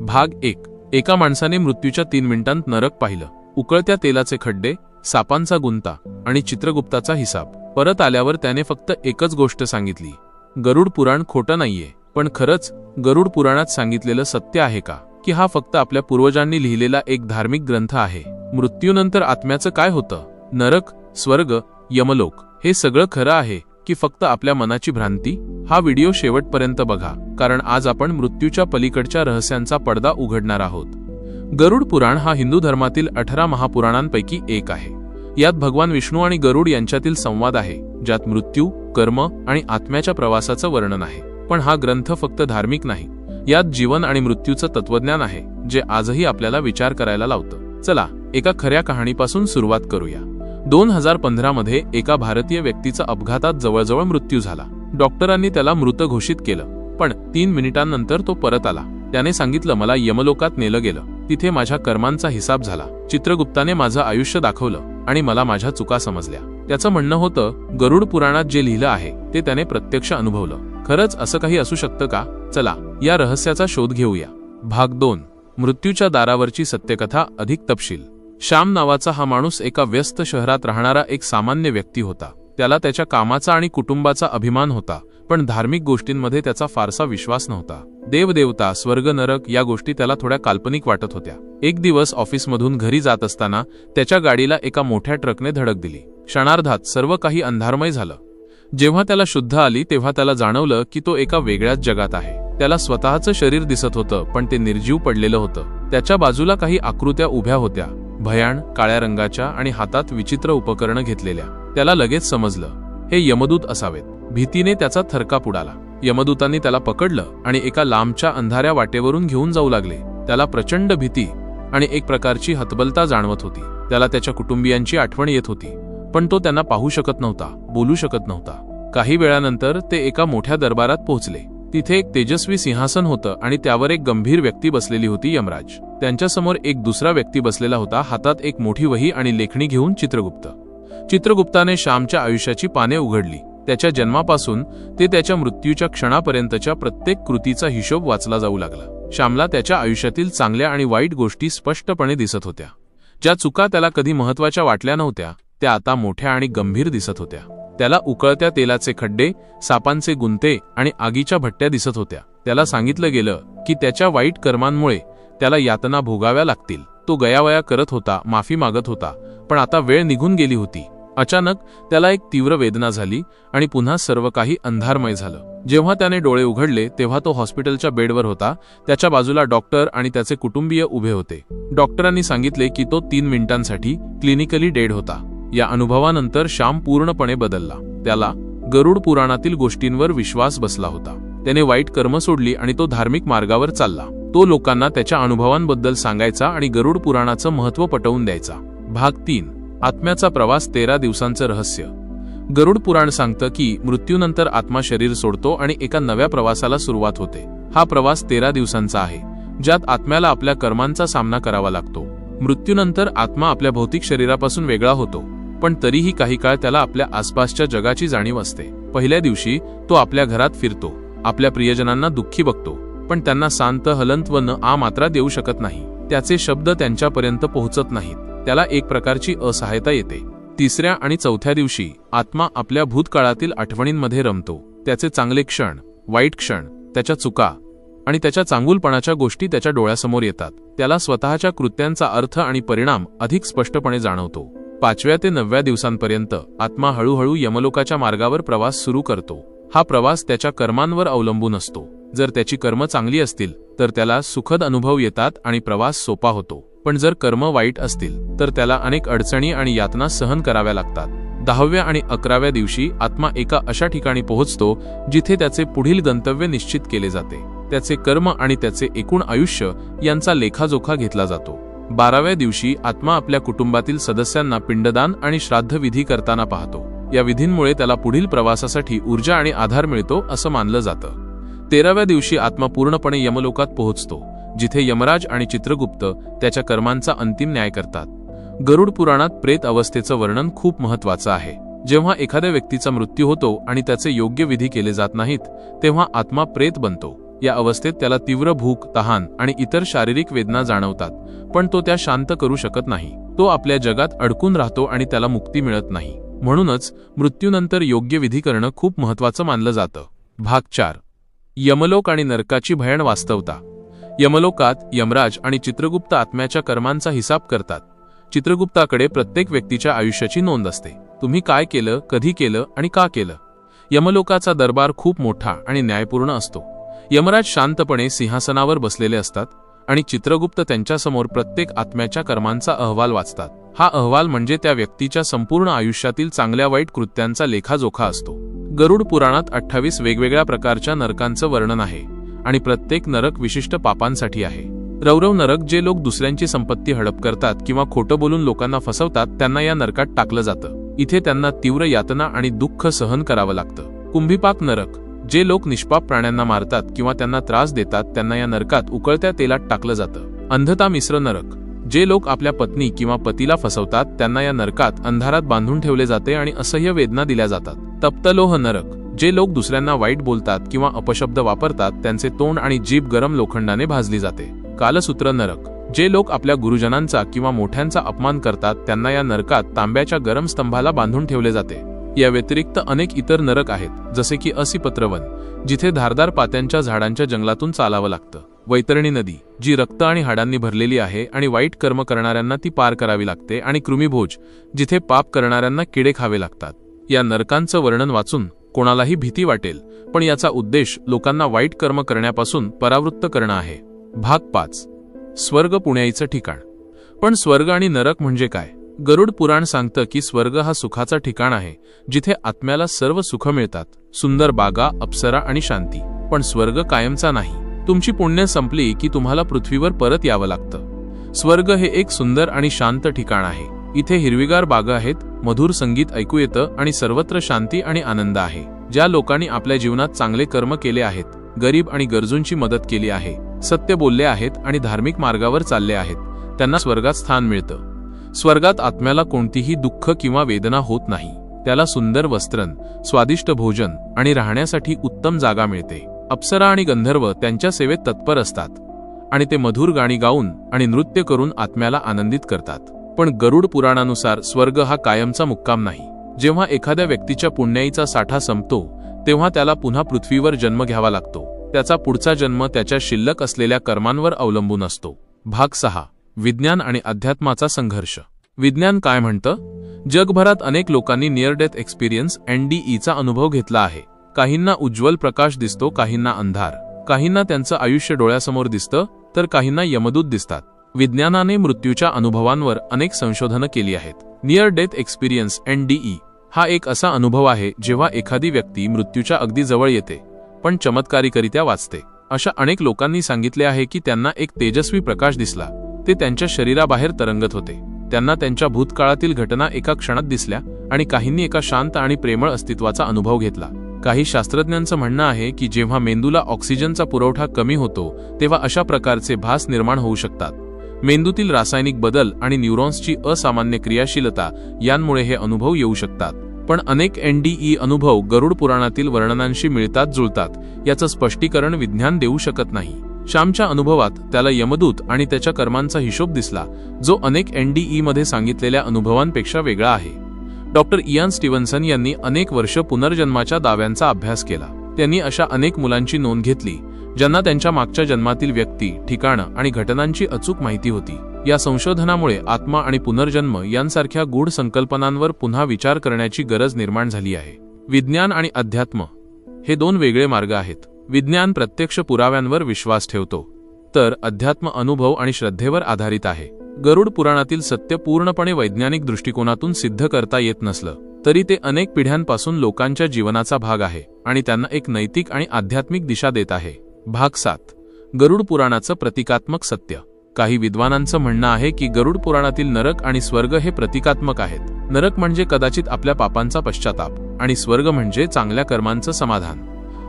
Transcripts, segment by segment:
भाग 1. एका माणसाने मृत्यूच्या 3 मिनिटांत नरक पाहिलं. उकळत्या तेलाचे खड्डे, सापांचा गुंता आणि चित्रगुप्ताचा हिसाब. परत आल्यावर त्याने फक्त एकच गोष्ट सांगितली, गरुड पुराण खोटं नाहीये. पण खरंच गरुड पुराणात सांगितलेलं सत्य आहे का, की हा फक्त आपल्या पूर्वजांनी लिहिलेला एक धार्मिक ग्रंथ आहे? मृत्यूनंतर आत्म्याचं काय होतं? नरक, स्वर्ग, यमलोक हे सगळं खरं आहे की फक्त आपल्या मनाची भ्रांती? हा व्हिडिओ शेवटपर्यंत बघा, कारण आज आपण मृत्यूच्या पलीकडच्या रहस्यांचा पडदा उघडणार आहोत. गरुड पुराण हा हिंदू धर्मातील 18 महापुराणांपैकी एक आहे. यात भगवान विष्णू आणि गरुड यांच्यातील संवाद आहे, ज्यात मृत्यू, कर्म आणि आत्म्याच्या प्रवासाचं वर्णन आहे. पण हा ग्रंथ फक्त धार्मिक नाही, यात जीवन आणि मृत्यूचं तत्वज्ञान आहे, जे आजही आपल्याला विचार करायला लावतं. चला एका खऱ्या कहाणीपासून सुरुवात करूया. 2015 मध्ये एका भारतीय व्यक्तीचा अपघातात जवळजवळ मृत्यू झाला. डॉक्टरांनी त्याला मृत घोषित केलं, पण 3 मिनिटांनंतर तो परत आला. त्याने सांगितलं, मला यमलोकात नेलं गेलं, तिथे माझ्या कर्मांचा हिसाब झाला. चित्रगुप्ताने माझं आयुष्य दाखवलं आणि मला माझ्या चुका समजल्या. त्याचं म्हणणं होतं, गरुड पुराणात जे लिहिलं आहे ते त्याने प्रत्यक्ष अनुभवलं. खरंच असं काही असू शकतं का? चला या रहस्याचा शोध घेऊया. भाग 2. मृत्यूच्या दारावरची सत्यकथा. अधिक तपशील. श्याम नावाचा हा माणूस एका व्यस्त शहरात राहणारा एक सामान्य व्यक्ती होता. त्याला त्याच्या कामाचा आणि कुटुंबाचा अभिमान होता, पण धार्मिक गोष्टींमध्ये त्याचा फारसा विश्वास नव्हता. देवदेवता, स्वर्ग, नरक या गोष्टी त्याला थोड्या काल्पनिक वाटत होत्या. एक दिवस ऑफिसमधून घरी जात असताना त्याच्या गाडीला एका मोठ्या ट्रकने धडक दिली. क्षणार्धात सर्व काही अंधारमय झालं. जेव्हा त्याला शुद्ध आली तेव्हा त्याला जाणवलं की तो एका वेगळ्याच जगात आहे. त्याला स्वतःचं शरीर दिसत होतं, पण ते निर्जीव पडलेलं होतं. त्याच्या बाजूला काही आकृत्या उभ्या होत्या, भयाण, काळ्या रंगाच्या आणि हातात विचित्र उपकरणं घेतलेल्या. त्याला लगेच समजलं, हे यमदूत असावेत. भीतीने त्याचा थरकाप उडाला. यमदूतांनी त्याला पकडलं आणि एका लांबच्या अंधाऱ्या वाटेवरून घेऊन जाऊ लागले. त्याला प्रचंड भीती आणि एक प्रकारची हतबलता जाणवत होती. त्याला त्याच्या कुटुंबियांची आठवण येत होती, पण तो त्यांना पाहू शकत नव्हता, बोलू शकत नव्हता. काही वेळानंतर ते एका मोठ्या दरबारात पोहोचले. तिथे एक तेजस्वी सिंहासन होतं आणि त्यावर एक गंभीर व्यक्ती बसलेली होती, यमराज. त्यांच्यासमोर एक दुसरा व्यक्ती बसलेला होता, हातात एक मोठी वही आणि लेखणी घेऊन, चित्रगुप्त. चित्रगुप्ताने श्यामच्या आयुष्याची पाने उघडली. त्याच्या जन्मापासून ते त्याच्या मृत्यूच्या क्षणापर्यंतच्या प्रत्येक कृतीचा हिशोब वाचला जाऊ लागला. श्यामला त्याच्या आयुष्यातील चांगल्या आणि वाईट गोष्टी स्पष्टपणे दिसत होत्या. ज्या चुका त्याला कधी महत्त्वाच्या वाटल्या नव्हत्या, त्या आता मोठ्या आणि गंभीर दिसत होत्या. त्याला उकळत्या तेलाचे खड्डे, सापांचे गुंते आणि आगीच्या भट्ट्या दिसत होत्या. त्याला सांगितलं गेलं की त्याच्या वाईट कर्मांमुळे त्याला यातना भोगाव्या लागतील. तो गयावया करत होता, माफी मागत होता, पण आता वेळ निघून गेली होती. अचानक त्याला एक तीव्र वेदना झाली आणि पुन्हा सर्व काही अंधारमय झालं. जेव्हा त्याने डोळे उघडले तेव्हा तो हॉस्पिटलच्या बेडवर होता. त्याच्या बाजूला डॉक्टर आणि त्याचे कुटुंबीय उभे होते. डॉक्टरांनी सांगितले की तो 3 मिनिटांसाठी क्लिनिकली डेड होता. या अनुभवानंतर श्याम पूर्णपणे बदलला. त्याला गरुड पुराणातील गोष्टींवर विश्वास बसला होता. त्याने वाईट कर्म सोडली आणि तो धार्मिक मार्गावर चालला. तो लोकांना त्याच्या अनुभवांबद्दल सांगायचा आणि गरुड पुराणाचं महत्त्व पटवून द्यायचा. भाग 3. आत्म्याचा प्रवास. 13 दिवसांचं रहस्य. गरुड पुराण सांगतं की मृत्यूनंतर आत्मा शरीर सोडतो आणि एका नव्या प्रवासाला सुरुवात होते. हा प्रवास 13 दिवसांचा आहे, ज्यात आत्म्याला आपल्या कर्मांचा सामना करावा लागतो. मृत्यूनंतर आत्मा आपल्या भौतिक शरीरापासून वेगळा होतो, पण तरीही काही काळ त्याला आपल्या आसपासच्या जगाची जाणीव असते. पहिल्या दिवशी तो आपल्या घरात फिरतो, आपल्या प्रियजनांना दुःखी बघतो, पण त्यांना शांत, हलंत व न आ मात्रा देऊ शकत नाही. त्याचे शब्द त्यांच्यापर्यंत पोहोचत नाहीत. त्याला एक प्रकारची असहायता येते. 3ऱ्या आणि 4थ्या दिवशी आत्मा आपल्या भूतकाळातील आठवणींमध्ये रमतो. त्याचे चांगले क्षण, वाईट क्षण, त्याच्या चुका आणि त्याच्या चांगुलपणाच्या गोष्टी त्याच्या डोळ्यासमोर येतात. त्याला स्वतःच्या कृत्यांचा अर्थ आणि परिणाम अधिक स्पष्टपणे जाणवतो. 5व्या ते 9व्या दिवसांपर्यंत आत्मा हळूहळू यमलोकाच्या मार्गावर प्रवास सुरू करतो. हा प्रवास त्याच्या कर्मांवर अवलंबून असतो. जर त्याची कर्म चांगली असतील तर त्याला सुखद अनुभव येतात आणि प्रवास सोपा होतो. पण जर कर्म वाईट असतील तर त्याला अनेक अडचणी आणि यातना सहन कराव्या लागतात. 10व्या आणि 11व्या दिवशी आत्मा एका अशा ठिकाणी पोहोचतो जिथे त्याचे पुढील गंतव्य निश्चित केले जाते. त्याचे कर्म आणि त्याचे एकूण आयुष्य यांचा लेखाजोखा घेतला जातो. 12व्या दिवशी आत्मा आपल्या कुटुंबातील सदस्यांना पिंडदान आणि श्राद्ध विधी करताना पाहतो. या विधींमुळे त्याला पुढील प्रवासासाठी ऊर्जा आणि आधार मिळतो असं मानलं जातं. 13व्या दिवशी आत्मा पूर्णपणे यमलोकात पोहोचतो, जिथे यमराज आणि चित्रगुप्त त्याच्या कर्मांचा अंतिम न्याय करतात. गरुड पुराणात प्रेत अवस्थेचं वर्णन खूप महत्त्वाचं आहे. जेव्हा एखाद्या व्यक्तीचा मृत्यू होतो आणि त्याचे योग्य विधी केले जात नाहीत, तेव्हा आत्मा प्रेत बनतो. या अवस्थेत त्याला तीव्र भूक, तहान आणि इतर शारीरिक वेदना जाणवतात, पण तो त्या शांत करू शकत नाही. तो आपल्या जगात अडकून राहतो आणि त्याला मुक्ती मिळत नाही. म्हणूनच मृत्यूनंतर योग्य विधी करणं खूप महत्त्वाचं मानलं जातं. भाग 4. यमलोक आणि नरकाची भयान वास्तवता. यमलोकात यमराज आणि चित्रगुप्त आत्म्याच्या कर्मांचा हिसाब करतात. चित्रगुप्ताकडे प्रत्येक व्यक्तीच्या आयुष्याची नोंद असते. तुम्ही काय केलं, कधी केलं आणि का केलं. यमलोकाचा दरबार खूप मोठा आणि न्यायपूर्ण असतो. यमराज शांतपणे सिंहासनावर बसलेले असतात आणि चित्रगुप्त त्यांच्यासमोर प्रत्येक आत्म्याच्या कर्मांचा अहवाल वाचतात. हा अहवाल म्हणजे त्या व्यक्तीच्या संपूर्ण आयुष्यातील चांगल्या वाईट कृत्यांचा लेखाजोखा असतो. गरुड पुराणात 28 वेगवेगळ्या प्रकारच्या नरकांचं वर्णन आहे आणि प्रत्येक नरक विशिष्ट पापांसाठी आहे. रौरव नरक, जे लोक दुसऱ्यांची संपत्ती हडप करतात किंवा खोटं बोलून लोकांना फसवतात, त्यांना या नरकात टाकलं जातं. इथे त्यांना तीव्र यातना आणि दुःख सहन करावं लागतं. कुंभीपाक नरक, जे लोक निष्पाप प्राण्यांना मारतात किंवा त्यांना त्रास देतात, त्यांना या नरकात उकळत्या तेलात टाकलं जातं. अंधता मिश्र नरक, जे लोक आपल्या पत्नी किंवा पतीला फसवतात, त्यांना या नरकात अंधारात बांधून ठेवले जाते आणि असह्य वेदना दिल्या जातात. तप्तलोह नरक, जे लोक दुसऱ्यांना वाईट बोलतात किंवा अपशब्द वापरतात, त्यांचे तोंड आणि जीभ गरम लोखंडाने भाजली जाते. कालसूत्र नरक, जे लोक आपल्या गुरुजनांचा किंवा मोठ्यांचा अपमान करतात, त्यांना या नरकात तांब्याच्या गरम स्तंभाला बांधून ठेवले जाते. या व्यतिरिक्त अनेक इतर नरक आहेत, जसे की असिपत्रवन, जिथे धारदार पात्यांच्या झाडांच्या जंगलातून चालावं लागतं. वैतरणी नदी, जी रक्त आणि हाडांनी भरलेली आहे आणि वाईट कर्म करणाऱ्यांना ती पार करावी लागते. आणि कृमीभोज, जिथे पाप करणाऱ्यांना किडे खावे लागतात. या नरकांचं वर्णन वाचून कोणालाही भीती वाटेल, पण याचा उद्देश लोकांना वाईट कर्म करण्यापासून परावृत्त करणं आहे. भाग 5. स्वर्ग पुण्याईचं ठिकाण. पण स्वर्ग आणि नरक म्हणजे काय. गरुड पुराण सांगतं की स्वर्ग हा सुखाचा ठिकाण आहे, जिथे आत्म्याला सर्व सुख मिळतात, सुंदर बागा, अप्सरा आणि शांती. पण स्वर्ग कायमचा नाही. तुमची पुण्य संपली की तुम्हाला पृथ्वीवर परत यावं लागतं. स्वर्ग हे एक सुंदर आणि शांत ठिकाण आहे. इथे हिरवीगार बागा आहेत, मधुर संगीत ऐकू येतं आणि सर्वत्र शांती आणि आनंद आहे. ज्या लोकांनी आपल्या जीवनात चांगले कर्म केले आहेत, गरीब आणि गरजूंची मदत केली आहे, सत्य बोलले आहेत आणि धार्मिक मार्गावर चालले आहेत, त्यांना स्वर्गात स्थान मिळतं. स्वर्गात आत्म्याला कोणतीही दुःख किंवा वेदना होत नाही. त्याला सुंदर वस्त्रन, स्वादिष्ट भोजन आणि राहण्यासाठी उत्तम जागा मिळते. अप्सरा आणि गंधर्व त्यांच्या सेवेत तत्पर असतात आणि ते मधुर गाणी गाऊन आणि नृत्य करून आत्म्याला आनंदित करतात. पण गरुड पुराणानुसार स्वर्ग हा कायमचा मुक्काम नाही. जेव्हा एखाद्या व्यक्तीच्या पुण्याईचा साठा संपतो, तेव्हा त्याला पुन्हा पृथ्वीवर जन्म घ्यावा लागतो. त्याचा पुढचा जन्म त्याच्या शिल्लक असलेल्या कर्मांवर अवलंबून असतो. भाग 6. विज्ञान आणि अध्यात्माचा संघर्ष. विज्ञान काय म्हणतं. जगभरात अनेक लोकांनी नियर डेथ एक्सपिरियन्स NDEचा अनुभव घेतला आहे. काहींना उज्ज्वल प्रकाश दिसतो, काहींना अंधार, काहींना त्यांचं आयुष्य डोळ्यासमोर दिसतं, तर काहींना यमदूत दिसतात. विज्ञानाने मृत्यूच्या अनुभवांवर अनेक संशोधनं केली आहेत. नियर डेथ एक्सपिरियन्स NDE हा एक असा अनुभव आहे जेव्हा एखादी व्यक्ती मृत्यूच्या अगदी जवळ येते, पण चमत्कारिकरित्या वाचते. अशा अनेक लोकांनी सांगितले आहे की त्यांना एक तेजस्वी प्रकाश दिसला. ते त्यांच्या शरीराबाहेर तरंगत होते. त्यांना त्यांच्या भूतकाळातील घटना एका क्षणात दिसल्या आणि काहींनी एका शांत आणि प्रेमळ अस्तित्वाचा अनुभव घेतला. काही शास्त्रज्ञांचं म्हणणं आहे की जेव्हा मेंदूला ऑक्सिजनचा पुरवठा कमी होतो, तेव्हा अशा प्रकारचे भास निर्माण होऊ शकतात. मेंदूतील रासायनिक बदल आणि न्यूरॉन्सची असामान्य क्रियाशीलता यांमुळे हे अनुभव येऊ शकतात. पण अनेक NDE अनुभव गरुड पुराणातील वर्णनांशी मिळतात जुळतात. याचं स्पष्टीकरण विज्ञान देऊ शकत नाही. श्यामच्या अनुभवात त्याला यमदूत आणि त्याच्या कर्मांचा हिशोब दिसला, जो अनेक NDE मध्ये सांगितलेल्या अनुभवांपेक्षा वेगळा आहे. डॉक्टर इयान स्टीव्हन्सन यांनी अनेक वर्ष पुनर्जन्माच्या दाव्यांचा अभ्यास केला. त्यांनी अशा अनेक मुलांची नोंद घेतली ज्यांना त्यांच्या मागच्या जन्मातील व्यक्ती, ठिकाणं आणि घटनांची अचूक माहिती होती. या संशोधनामुळे आत्मा आणि पुनर्जन्म यांसारख्या गूढ संकल्पनांवर पुन्हा विचार करण्याची गरज निर्माण झाली आहे. विज्ञान आणि अध्यात्म हे दोन वेगळे मार्ग आहेत. विज्ञान प्रत्यक्ष पुराव्यांवर विश्वास ठेवतो, तर अध्यात्म अनुभव आणि श्रद्धेवर आधारित आहे. गरुड पुराणातील सत्य पूर्णपणे वैज्ञानिक दृष्टिकोनातून सिद्ध करता येत नसलं तरी ते अनेक पिढ्यांपासून लोकांच्या जीवनाचा भाग आहे आणि त्यांना एक नैतिक आणि आध्यात्मिक दिशा देत आहे. भाग 7. गरुड पुराणाचं प्रतिकात्मक सत्य. काही विद्वानांचं म्हणणं आहे की गरुड पुराणातील नरक आणि स्वर्ग हे प्रतिकात्मक आहेत. नरक म्हणजे कदाचित आपल्या पापांचा पश्चाताप आणि स्वर्ग म्हणजे चांगल्या कर्मांचं समाधान.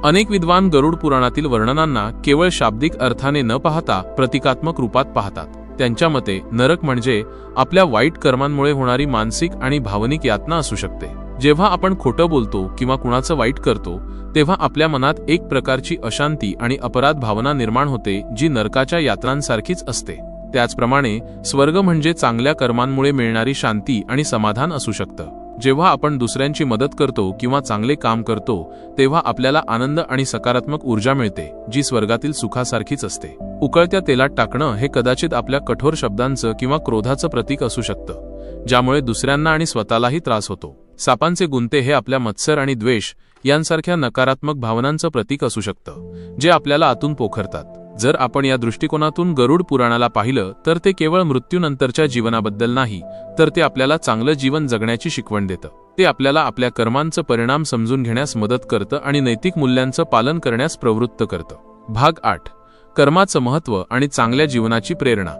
अनेक विद्वान गरुड पुराणातील वर्णनांना केवळ शाब्दिक अर्थाने न पाहता प्रतिकात्मक रूपात पाहतात. त्यांच्या मते नरक म्हणजे आपल्या वाईट कर्मांमुळे होणारी मानसिक आणि भावनिक यातना असू शकते. जेव्हा आपण खोटं बोलतो किंवा कुणाचं वाईट करतो तेव्हा आपल्या मनात एक प्रकारची अशांती आणि अपराध भावना निर्माण होते, जी नरकाच्या यातनांसारखीच असते. त्याचप्रमाणे स्वर्ग म्हणजे चांगल्या कर्मांमुळे मिळणारी शांती आणि समाधान असू शकतं. जेव्हा आपण दुसऱ्यांची मदत करतो किंवा चांगले काम करतो तेव्हा आपल्याला आनंद आणि सकारात्मक ऊर्जा मिळते, जी स्वर्गातील सुखासारखीच असते. उकळत्या तेलात टाकणं हे कदाचित आपल्या कठोर शब्दांचं किंवा क्रोधाचं प्रतीक असू शकतं, ज्यामुळे दुसऱ्यांना आणि स्वतःलाही त्रास होतो. सापांचे गुंते हे आपल्या मत्सर आणि द्वेष यांसारख्या नकारात्मक भावनांचं प्रतीक असू शकतं, जे आपल्याला आतून पोखरतात. जर आपण या दृष्टिकोनातून गरुड पुराणाला पाहिलं तर ते केवळ मृत्यूनंतरच्या जीवनाबद्दल नाही, तर ते आपल्याला चांगलं जीवन जगण्याची शिकवण देतं. ते आपल्याला आपल्या कर्मांचं परिणाम समजून घेण्यास मदत करतं आणि नैतिक मूल्यांचं पालन करण्यास प्रवृत्त करतं. भाग 8. कर्माचं महत्त्व आणि चांगल्या जीवनाची प्रेरणा.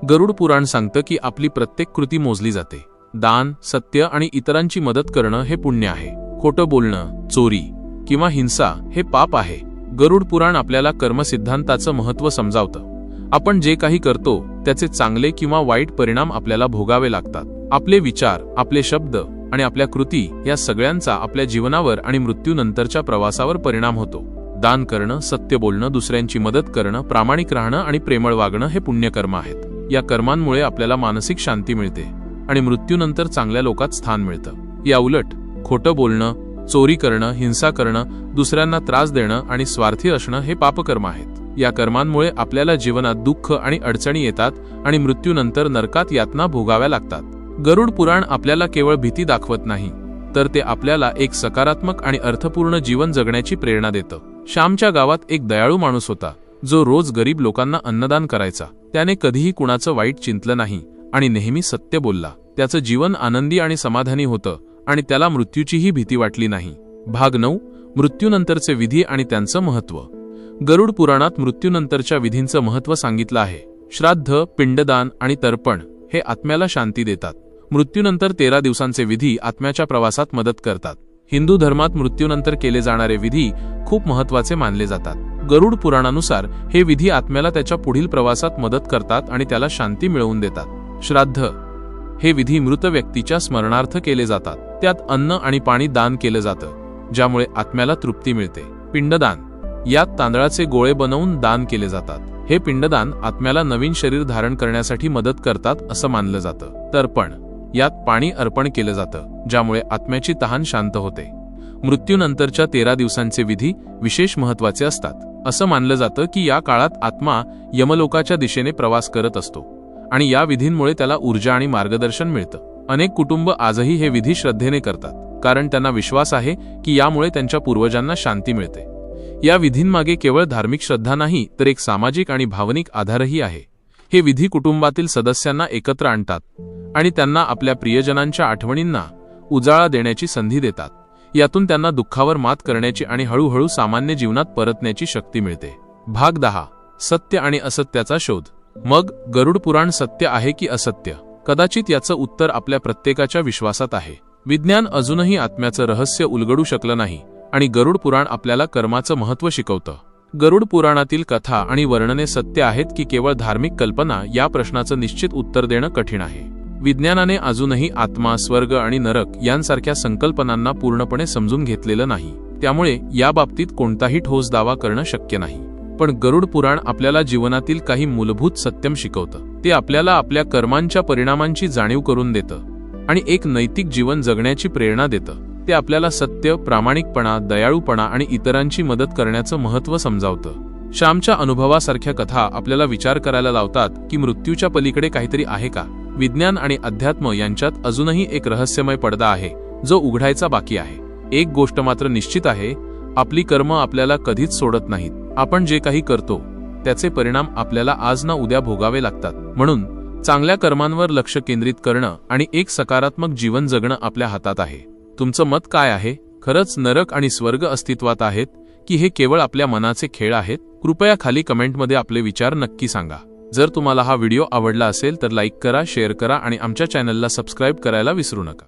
गरुड पुराण सांगतं की आपली प्रत्येक कृती मोजली जाते. दान, सत्य आणि इतरांची मदत करणं हे पुण्य आहे. खोटं बोलणं, चोरी किंवा हिंसा हे पाप आहे. गरुड पुराण आपल्याला कर्मसिद्धांताचं महत्त्व समजावतं. आपण जे काही करतो त्याचे चांगले किंवा वाईट परिणाम आपल्याला भोगावे लागतात. आपले विचार, आपले शब्द आणि आपल्या कृती या सगळ्यांचा आपल्या जीवनावर आणि मृत्यूनंतरच्या प्रवासावर परिणाम होतो. दान करणं, सत्य बोलणं, दुसऱ्यांची मदत करणं, प्रामाणिक राहणं आणि प्रेमळ वागणं हे पुण्यकर्म आहेत. या कर्मांमुळे आपल्याला मानसिक शांती मिळते आणि मृत्यूनंतर चांगल्या लोकात स्थान मिळतं. या उलट खोटं बोलणं, चोरी करणं, हिंसा करणं, दुसऱ्यांना त्रास देणं आणि स्वार्थी असणं हे पापकर्म आहेत. या कर्मांमुळे आपल्याला जीवनात दुःख आणि अडचणी येतात आणि मृत्यूनंतर नरकात यातना भोगाव्या लागतात. गरुड पुराण आपल्याला केवळ भीती दाखवत नाही, तर ते आपल्याला एक सकारात्मक आणि अर्थपूर्ण जीवन जगण्याची प्रेरणा देतं. श्यामच्या गावात एक दयाळू माणूस होता, जो रोज गरीब लोकांना अन्नदान करायचा. त्याने कधीही कुणाचं वाईट चिंतलं नाही आणि नेहमी सत्य बोलला. त्याचं जीवन आनंदी आणि समाधानी होतं आणि त्याला मृत्यूचीही भीती वाटली नाही. भाग 9. मृत्यूनंतरचे विधी आणि त्यांचं महत्त्व. गरुड पुराणात मृत्यूनंतरच्या विधींचं महत्त्व सांगितलं आहे. श्राद्ध, पिंडदान आणि तर्पण हे आत्म्याला शांती देतात. मृत्यूनंतर 13 दिवसांचे विधी आत्म्याच्या प्रवासात मदत करतात. हिंदू धर्मात मृत्यूनंतर केले जाणारे विधी खूप महत्त्वाचे मानले जातात. गरुड पुराणानुसार हे विधी आत्म्याला त्याच्या पुढील प्रवासात मदत करतात आणि त्याला शांती मिळवून देतात. श्राद्ध हे विधी मृत व्यक्तीच्या स्मरणार्थ केले जातात. त्यात अन्न आणि पाणी दान केलं जातं, ज्यामुळे आत्म्याला तृप्ती मिळते. पिंडदान यात तांदळाचे गोळे बनवून दान केले जातात. हे पिंडदान आत्म्याला नवीन शरीर धारण करण्यासाठी मदत करतात असं मानलं जातं. तर्पण यात पाणी अर्पण केलं जातं, ज्यामुळे आत्म्याची तहान शांत होते. मृत्यूनंतरच्या 13 दिवसांचे विधी विशेष महत्त्वाचे असतात. असं मानलं जातं की या काळात आत्मा यमलोकाच्या दिशेने प्रवास करत असतो आणि या विधींमुळे त्याला ऊर्जा आणि मार्गदर्शन मिळतं. अनेक कुटुंब आजही हे विधी श्रद्धेने करतात, कारण त्यांना विश्वास आहे की यामुळे त्यांच्या पूर्वजांना शांती मिळते. या विधींमागे केवळ धार्मिक श्रद्धा नाही, तर एक सामाजिक आणि भावनिक आधारही आहे. हे विधी कुटुंबातील सदस्यांना एकत्र आणतात आणि त्यांना आपल्या प्रियजनांच्या आठवणींना उजाळा देण्याची संधी देतात. यातून त्यांना दुःखावर मात करण्याची आणि हळूहळू सामान्य जीवनात परतण्याची शक्ती मिळते. भाग 10. सत्य आणि असत्याचा शोध. मग गरुड पुराण सत्य आहे की असत्य? कदाचित याचं उत्तर आपल्या प्रत्येकाच्या विश्वासात आहे. विज्ञान अजूनही आत्म्याचं रहस्य उलगडू शकलं नाही आणि गरुड पुराण आपल्याला कर्माचं महत्त्व शिकवतं. गरुड पुराणातील कथा आणि वर्णने सत्य आहेत की केवळ धार्मिक कल्पना, या प्रश्नाचं निश्चित उत्तर देणं कठीण आहे. विज्ञानाने अजूनही आत्मा, स्वर्ग आणि नरक यांसारख्या संकल्पनांना पूर्णपणे समजून घेतलेलं नाही. त्यामुळे या बाबतीत कोणताही ठोस दावा करणं शक्य नाही. पण गरुड पुराण आपल्याला जीवनातील काही मूलभूत सत्यम शिकवतं. ते आपल्याला आपल्या कर्मांच्या परिणामांची जाणीव करून देतं आणि एक नैतिक जीवन जगण्याची प्रेरणा देतं. ते आपल्याला सत्य, प्रामाणिकपणा, दयाळूपणा आणि इतरांची मदत करण्याचं महत्त्व समजावतं. श्यामच्या अनुभवासारख्या कथा आपल्याला विचार करायला लावतात की मृत्यूच्या पलीकडे काहीतरी आहे का? विज्ञान आणि अध्यात्म यांच्यात अजूनही एक रहस्यमय पडदा आहे, जो उघडायचा बाकी आहे. एक गोष्ट मात्र निश्चित आहे, आपली कर्म आपल्याला कधीच सोडत नाहीत. आपण जे काही करतो त्याचे परिणाम आपल्याला आज ना उद्या भोगावे लागतात. म्हणून चांगल्या कर्मांवर लक्ष केंद्रित करणं आणि एक सकारात्मक जीवन जगणं आपल्या हातात आहे. तुमचं मत काय आहे? खरंच नरक आणि स्वर्ग अस्तित्वात आहेत की हे केवळ आपल्या मनाचे खेळ आहेत? कृपया खाली कमेंटमध्ये आपले विचार नक्की सांगा. जर तुम्हाला हा व्हिडिओ आवडला असेल तर लाईक करा, शेअर करा आणि आमच्या चॅनलला सबस्क्राईब करायला विसरू नका.